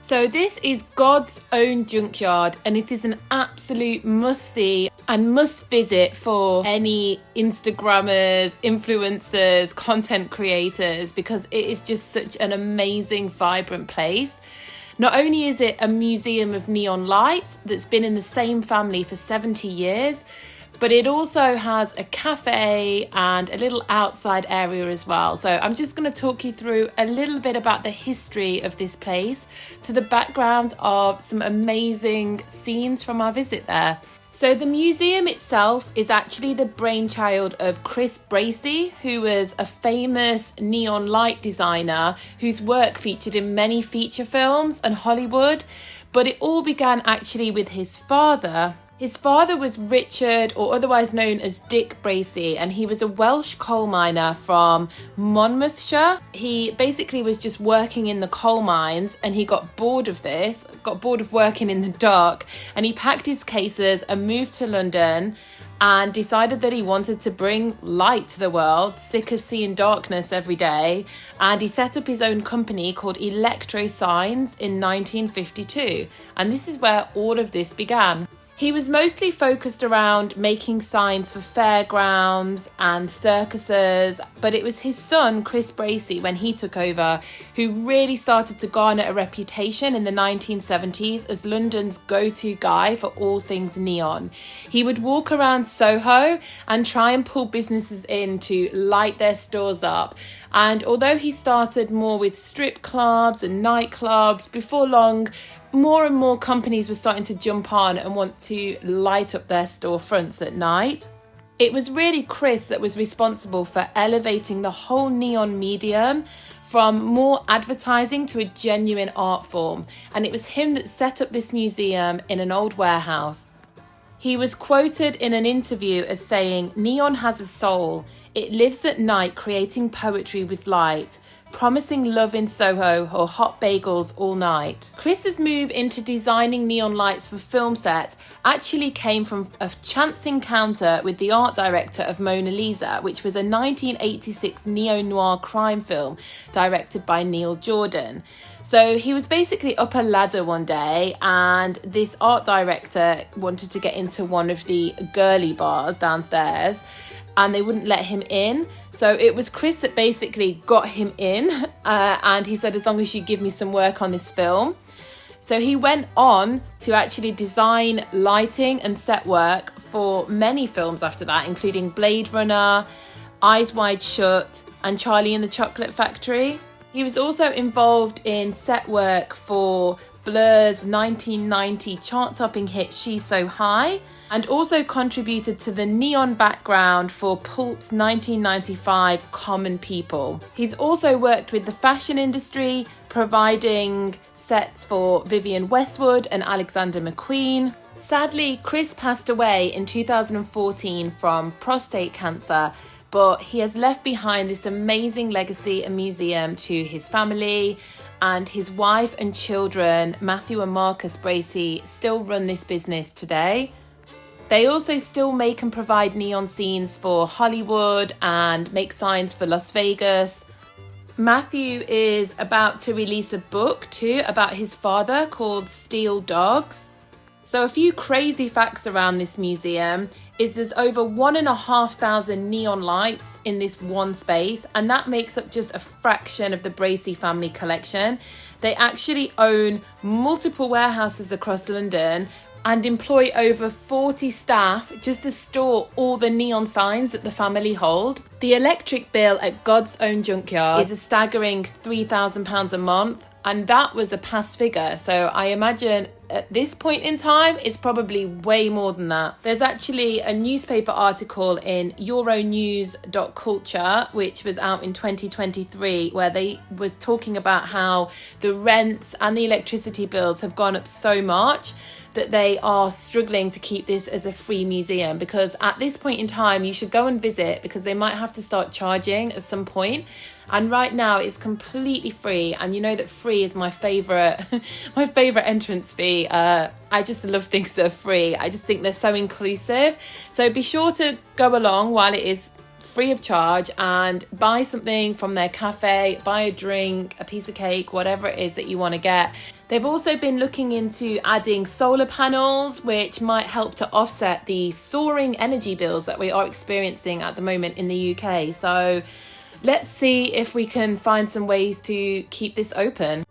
So this is God's Own Junkyard, and it is an absolute must-see and must-visit for any Instagrammers, influencers, content creators, because it is just such an amazing, vibrant place. Not only is it a museum of neon lights that's been in the same family for 70 years, but it also has a cafe and a little outside area as well. So I'm just going to talk you through a little bit about the history of this place to the background of some amazing scenes from our visit there. So the museum itself is actually the brainchild of Chris Bracie, who was a famous neon light designer whose work featured in many feature films and Hollywood. But it all began actually with his father. His father was Richard, or otherwise known as Dick Bracie, and he was a Welsh coal miner from Monmouthshire. He basically was just working in the coal mines, and he got bored of working in the dark, and he packed his cases and moved to London and decided that he wanted to bring light to the world, sick of seeing darkness every day, and he set up his own company called Electro Signs in 1952, and this is where all of this began. He was mostly focused around making signs for fairgrounds and circuses, but it was his son, Chris Bracie, when he took over, who really started to garner a reputation in the 1970s as London's go-to guy for all things neon. He would walk around Soho and try and pull businesses in to light their stores up. And although he started more with strip clubs and nightclubs, before long, more and more companies were starting to jump on and want to light up their storefronts at night. It was really Chris that was responsible for elevating the whole neon medium from more advertising to a genuine art form. And it was him that set up this museum in an old warehouse. He was quoted in an interview as saying, "Neon has a soul. It lives at night creating poetry with light, promising love in Soho or hot bagels all night." Chris's move into designing neon lights for film sets actually came from a chance encounter with the art director of Mona Lisa, which was a 1986 neo-noir crime film directed by Neil Jordan. So he was basically up a ladder one day, and this art director wanted to get into one of the girly bars downstairs, and they wouldn't let him in. So it was Chris that basically got him in, and he said, as long as you give me some work on this film. So he went on to actually design lighting and set work for many films after that, including Blade Runner, Eyes Wide Shut, and Charlie and the Chocolate Factory. He was also involved in set work for Blur's 1990 chart-topping hit She's So High, and also contributed to the neon background for Pulp's 1995 Common People. He's also worked with the fashion industry, providing sets for Vivienne Westwood and Alexander McQueen. Sadly, Chris passed away in 2014 from prostate cancer, but he has left behind this amazing legacy and museum to his family, and his wife and children, Matthew and Marcus Bracie, still run this business today. They also still make and provide neon scenes for Hollywood and make signs for Las Vegas. Matthew is about to release a book too about his father called Steel Dogs. So a few crazy facts around this museum is there's over 1,500 neon lights in this one space, and that makes up just a fraction of the Bracie family collection. They actually own multiple warehouses across London and employ over 40 staff just to store all the neon signs that the family hold. The electric bill at God's Own Junkyard is a staggering £3,000 a month, and that was a past figure, so I imagine at this point in time it's probably way more than that. There's actually a newspaper article in euronews.culture which was out in 2023 where they were talking about how the rents and the electricity bills have gone up so much that they are struggling to keep this as a free museum, because at this point in time you should go and visit, because they might have to start charging at some point. And right now it's completely free, and you know that free is my favorite entrance fee. I just love things that are free. I just think they're so inclusive. So be sure to go along while it is free of charge and buy something from their cafe, buy a drink, a piece of cake, whatever it is that you want to get. They've also been looking into adding solar panels, which might help to offset the soaring energy bills that we are experiencing at the moment in the UK. So let's see if we can find some ways to keep this open.